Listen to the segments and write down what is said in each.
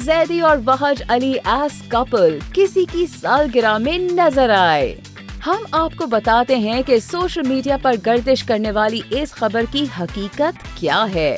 زیدی اور وحج علی ایز کپل کسی کی سالگرہ میں نظر آئے۔ ہم آپ کو بتاتے ہیں کہ سوشل میڈیا پر گردش کرنے والی اس خبر کی حقیقت کیا ہے۔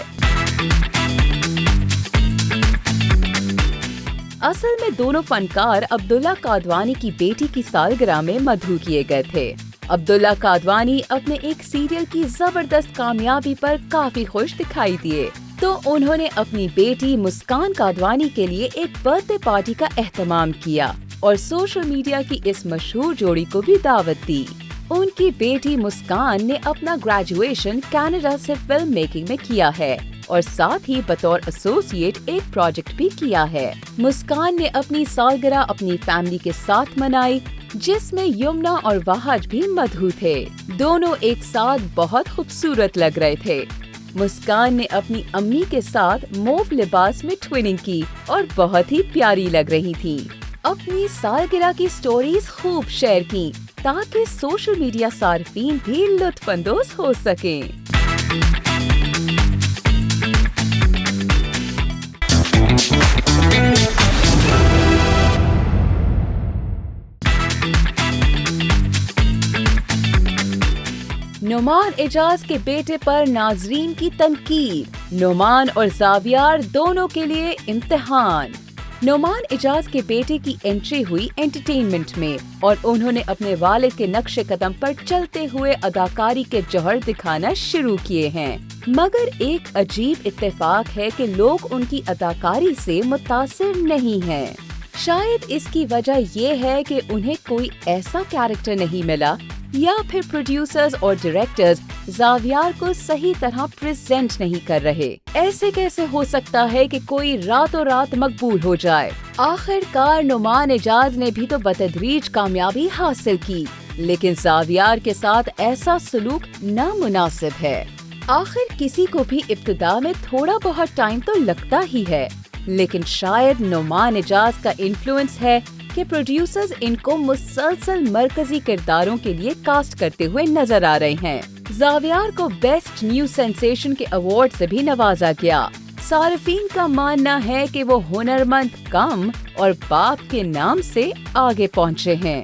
اصل میں دونوں فنکار عبداللہ قادوانی کی بیٹی کی سالگرہ میں مدعو کیے گئے تھے۔ عبداللہ قادوانی اپنے ایک سیریل کی زبردست کامیابی پر کافی خوش دکھائی دیے، تو انہوں نے اپنی بیٹی مسکان قادوانی کے لیے ایک برتھ ڈے پارٹی کا اہتمام کیا اور سوشل میڈیا کی اس مشہور جوڑی کو بھی دعوت دی۔ ان کی بیٹی مسکان نے اپنا گریجویشن کینیڈا سے فلم میکنگ میں کیا ہے اور ساتھ ہی بطور ایسوسیٹ ایک پروجیکٹ بھی کیا ہے۔ مسکان نے اپنی سالگرہ اپنی فیملی کے ساتھ منائی، جس میں یمنا اور وحج بھی مدعو تھے۔ دونوں ایک ساتھ بہت خوبصورت لگ رہے تھے۔ مسکان نے اپنی امی کے ساتھ موو لباس میں ٹویننگ کی اور بہت ہی پیاری لگ رہی تھی۔ اپنی سالگرہ کی سٹوریز خوب شیئر کی تاکہ سوشل میڈیا صارفین بھی لطف اندوز ہو سکیں۔ نعمان اعجاز کے بیٹے پر ناظرین کی تنقید، نعمان اور زاویار دونوں کے لیے امتحان۔ نعمان اعجاز کے بیٹے کی انٹری ہوئی انٹرٹینمنٹ میں اور انہوں نے اپنے والد کے نقش قدم پر چلتے ہوئے اداکاری کے جوہر دکھانا شروع کیے ہیں، مگر ایک عجیب اتفاق ہے کہ لوگ ان کی اداکاری سے متاثر نہیں ہیں۔ شاید اس کی وجہ یہ ہے کہ انہیں کوئی ایسا کیریکٹر نہیں ملا یا پھر پروڈیوسرز اور ڈائریکٹرز زاویار کو صحیح طرح پریزنٹ نہیں کر رہے۔ ایسے کیسے ہو سکتا ہے کہ کوئی راتوں رات مقبول ہو جائے؟ آخر کار نعمان اعجاز نے بھی تو بتدریج کامیابی حاصل کی، لیکن زاویار کے ساتھ ایسا سلوک نامناسب ہے۔ آخر کسی کو بھی ابتدا میں تھوڑا بہت ٹائم تو لگتا ہی ہے، لیکن شاید نعمان اعجاز کا انفلوئنس ہے کہ پروڈیوسرز ان کو مسلسل مرکزی کرداروں کے لیے کاسٹ کرتے ہوئے نظر آ رہے ہیں۔ زاویار کو بیسٹ نیو سینسیشن کے ایوارڈ سے بھی نوازا گیا۔ صارفین کا ماننا ہے کہ وہ ہنرمند کم اور باپ کے نام سے آگے پہنچے ہیں۔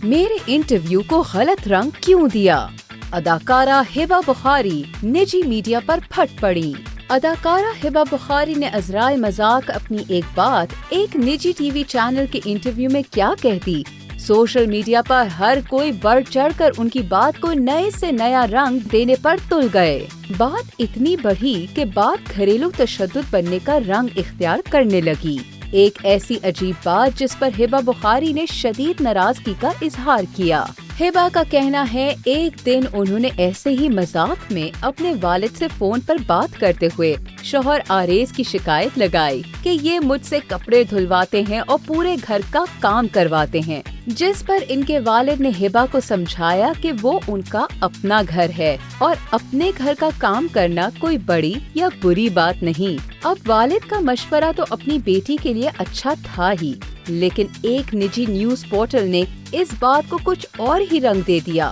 میرے انٹرویو کو غلط رنگ کیوں دیا؟ اداکارہ ہبہ بخاری نجی میڈیا پر پھٹ پڑی۔ اداکارہ ہبہ بخاری نے عذرائے مذاق اپنی ایک بات ایک نجی ٹی وی چینل کے انٹرویو میں کیا کہہ دی۔ سوشل میڈیا پر ہر کوئی بڑھ چڑھ کر ان کی بات کو نئے سے نیا رنگ دینے پر تل گئے۔ بات اتنی بڑھی کہ بات گھریلو تشدد بننے کا رنگ اختیار کرنے لگی۔ ایک ایسی عجیب بات جس پر ہبہ بخاری نے شدید ناراضگی کا اظہار کیا۔ ہبہ کا کہنا ہے ایک دن انہوں نے ایسے ہی مذاق میں اپنے والد سے فون پر بات کرتے ہوئے شوہر آریز کی شکایت لگائی کہ یہ مجھ سے کپڑے دھلواتے ہیں اور پورے گھر کا کام کرواتے ہیں، جس پر ان کے والد نے ہبہ کو سمجھایا کہ وہ ان کا اپنا گھر ہے اور اپنے گھر کا کام کرنا کوئی بڑی یا بری بات نہیں۔ اب والد کا مشورہ تو اپنی بیٹی کے لیے اچھا تھا ہی، لیکن ایک نجی نیوز پورٹل نے اس بات کو کچھ اور ہی رنگ دے دیا۔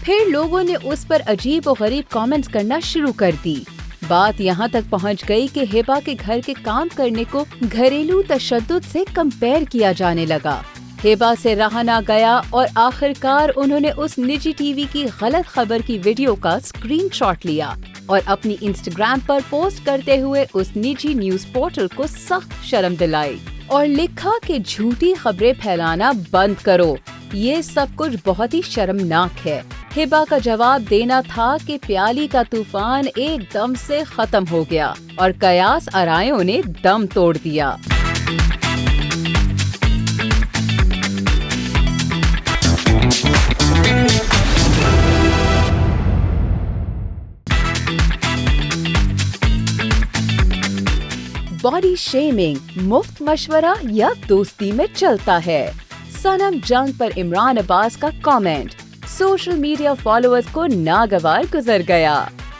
پھر لوگوں نے اس پر عجیب و غریب کامنٹس کرنا شروع کر دی۔ بات یہاں تک پہنچ گئی کہ ہبہ کے گھر کے کام کرنے کو گھریلو تشدد سے کمپیئر کیا جانے لگا۔ ہبہ سے رہا نہ گیا اور آخر کار انہوں نے اس نجی ٹی وی کی غلط خبر کی ویڈیو کا اسکرین شاٹ لیا اور اپنی انسٹاگرام پر پوسٹ کرتے ہوئے اس نجی نیوز پورٹل کو سخت شرم دلائی اور لکھا کہ جھوٹی خبریں پھیلانا بند کرو، یہ سب کچھ بہت ہی شرمناک ہے۔ ہبہ کا جواب دینا تھا کہ پیالی کا طوفان ایک دم سے ختم ہو گیا اور قیاس آرائیوں نے دم توڑ دیا۔ باڈی شیمنگ مفت مشورہ یا دوستی میں چلتا ہے؟ صنم جنگ پر عمران عباس کا کامنٹ سوشل میڈیا فالوورز کو ناگوار گزر گیا۔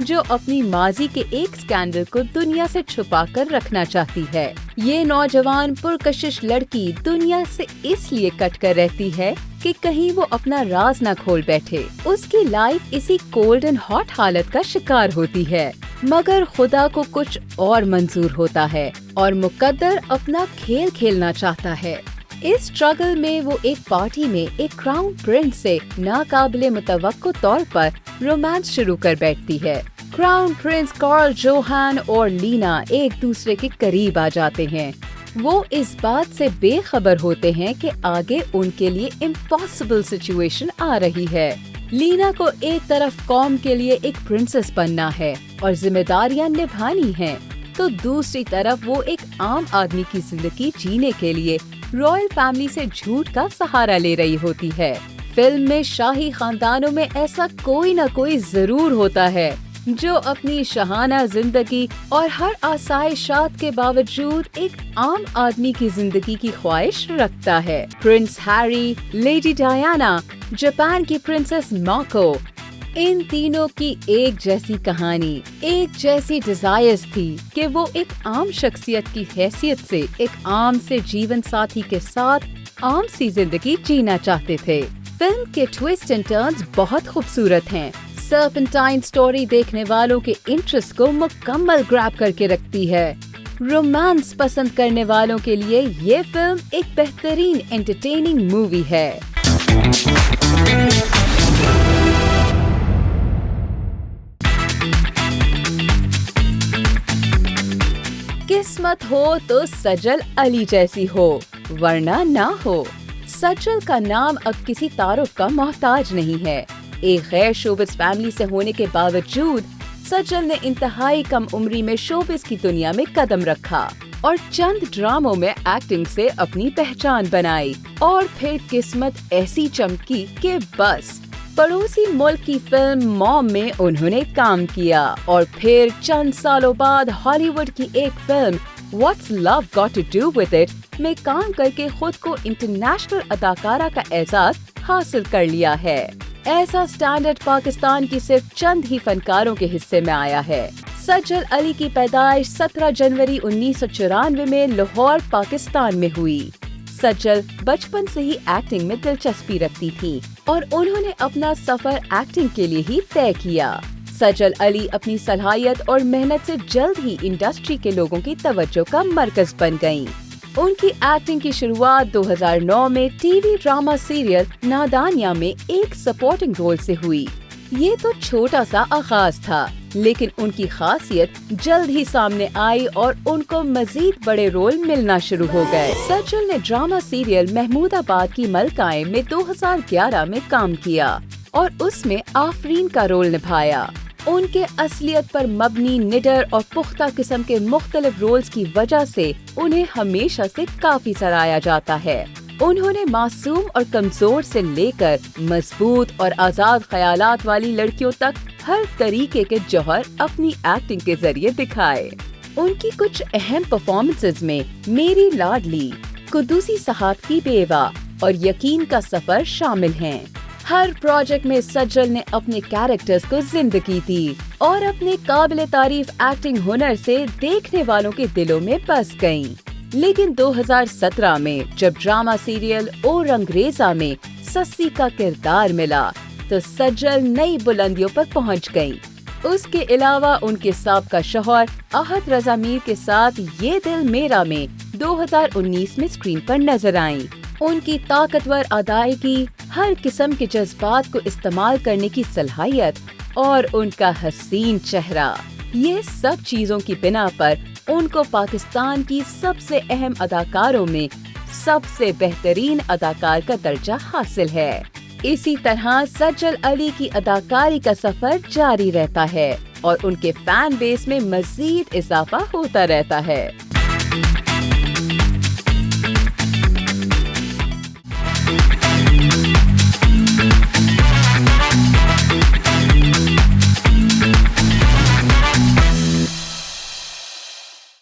جو اپنی ماضی کے ایک اسکینڈل کو دنیا سے چھپا کر رکھنا چاہتی ہے۔ یہ نوجوان پرکشش لڑکی دنیا سے اس لیے کٹ کر رہتی ہے کہ کہیں وہ اپنا راز نہ کھول بیٹھے۔ اس کی لائف اسی کولڈ اینڈ ہاٹ حالت کا شکار ہوتی ہے، مگر خدا کو کچھ اور منظور ہوتا ہے اور مقدر اپنا کھیل کھیلنا چاہتا ہے۔ اس اسٹرگل میں وہ ایک پارٹی میں ایک کراؤن پرنس سے ناقابل متوقع طور پر رومانس شروع کر بیٹھتی ہے۔ کراؤن پرنس کارل جوہان اور لینا ایک دوسرے کے قریب آ جاتے ہیں۔ وہ اس بات سے بے خبر ہوتے ہیں کہ آگے ان کے لیے امپاسبل سچویشن آ رہی ہے۔ لینا کو ایک طرف قوم کے لیے ایک پرنسس بننا ہے اور ذمہ داریاں نبھانی ہیں، تو دوسری طرف وہ ایک عام آدمی کی زندگی جینے کے لیے رائل فیملی سے جھوٹ کا سہارا لے رہی ہوتی ہے۔ فلم میں شاہی خاندانوں میں ایسا کوئی نہ کوئی ضرور ہوتا ہے جو اپنی شاہانہ زندگی اور ہر آسائشات کے باوجود ایک عام آدمی کی زندگی کی خواہش رکھتا ہے۔ Prince Harry, lady Diana, Japan کی پرنسس ماکو، ان تینوں کی ایک جیسی کہانی، ایک جیسی ڈیزائرز تھی کہ وہ ایک عام شخصیت کی حیثیت سے ایک عام سے جیون ساتھی کے ساتھ عام سی زندگی جینا چاہتے تھے۔ فلم کے ٹویسٹ اینڈ ٹرنز بہت خوبصورت ہیں۔ سرپنٹائن سٹوری دیکھنے والوں کے انٹرسٹ کو مکمل گریب کر کے رکھتی ہے۔ رومانس پسند کرنے والوں کے لیے یہ فلم ایک بہترین انٹرٹیننگ مووی ہے۔ قسمت ہو تو سجل علی جیسی ہو، ورنہ نہ ہو۔ سجل کا نام اب کسی تعارف کا محتاج نہیں ہے۔ ایک غیر شوبز فیملی سے ہونے کے باوجود سجل نے انتہائی کم عمری میں شوبز کی دنیا میں قدم رکھا اور چند ڈراموں میں ایکٹنگ سے اپنی پہچان بنائی، اور پھر قسمت ایسی چمکی کہ بس پڑوسی ملک کی فلم موم میں انہوں نے کام کیا، اور پھر چند سالوں بعد ہالی ووڈ کی ایک film What's Love Got to Do With It میں کام کر کے خود کو انٹرنیشنل اداکارہ کا اعزاز حاصل کر لیا ہے۔ ایسا سٹینڈرڈ پاکستان کی صرف چند ہی فنکاروں کے حصے میں آیا ہے۔ سجل علی کی پیدائش 17 جنوری 1994 میں لاہور، پاکستان میں ہوئی۔ سجل بچپن سے ہی ایکٹنگ میں دلچسپی رکھتی تھی اور انہوں نے اپنا سفر ایکٹنگ کے لیے ہی طے کیا۔ سجل علی اپنی صلاحیت اور محنت سے جلد ہی انڈسٹری کے لوگوں کی توجہ کا مرکز بن گئیں۔ ان کی ایکٹنگ کی شروعات 2009 میں ٹی وی ڈرامہ سیریل نادانیہ میں ایک سپورٹنگ رول سے ہوئی۔ یہ تو چھوٹا سا آغاز تھا، لیکن ان کی خاصیت جلد ہی سامنے آئی اور ان کو مزید بڑے رول ملنا شروع ہو گئے۔ سجل نے ڈرامہ سیریل محمود آباد کی ملکائیں میں 2011 میں کام کیا اور اس میں آفرین کا رول نبھایا۔ ان کے اصلیت پر مبنی، نڈر اور پختہ قسم کے مختلف رولز کی وجہ سے انہیں ہمیشہ سے کافی سراہا جاتا ہے۔ انہوں نے معصوم اور کمزور سے لے کر مضبوط اور آزاد خیالات والی لڑکیوں تک ہر طریقے کے جوہر اپنی ایکٹنگ کے ذریعے دکھائے۔ ان کی کچھ اہم پرفارمنسز میں میری لاڈلی، قدوسی صاحب کی بیوہ اور یقین کا سفر شامل ہیں۔ ہر پروجیکٹ میں سجل نے اپنے کیریکٹرز کو زندگی دی اور اپنے قابل تعریف ایکٹنگ ہنر سے دیکھنے والوں کے دلوں میں بس گئیں۔ لیکن 2017 میں جب ڈرامہ سیریل او رنگریزا میں سسی کا کردار ملا تو سجل نئی بلندیوں پر پہنچ گئیں۔ اس کے علاوہ ان کے سابقہ شوہر احد رضا میر کے ساتھ یہ دل میرا میں 2019 میں اسکرین پر نظر آئیں۔ ان کی طاقتور ادائیگی، ہر قسم کے جذبات کو استعمال کرنے کی صلاحیت اور ان کا حسین چہرہ، یہ سب چیزوں کی بنا پر ان کو پاکستان کی سب سے اہم اداکاروں میں سب سے بہترین اداکار کا درجہ حاصل ہے۔ اسی طرح سجل علی کی اداکاری کا سفر جاری رہتا ہے اور ان کے فین بیس میں مزید اضافہ ہوتا رہتا ہے۔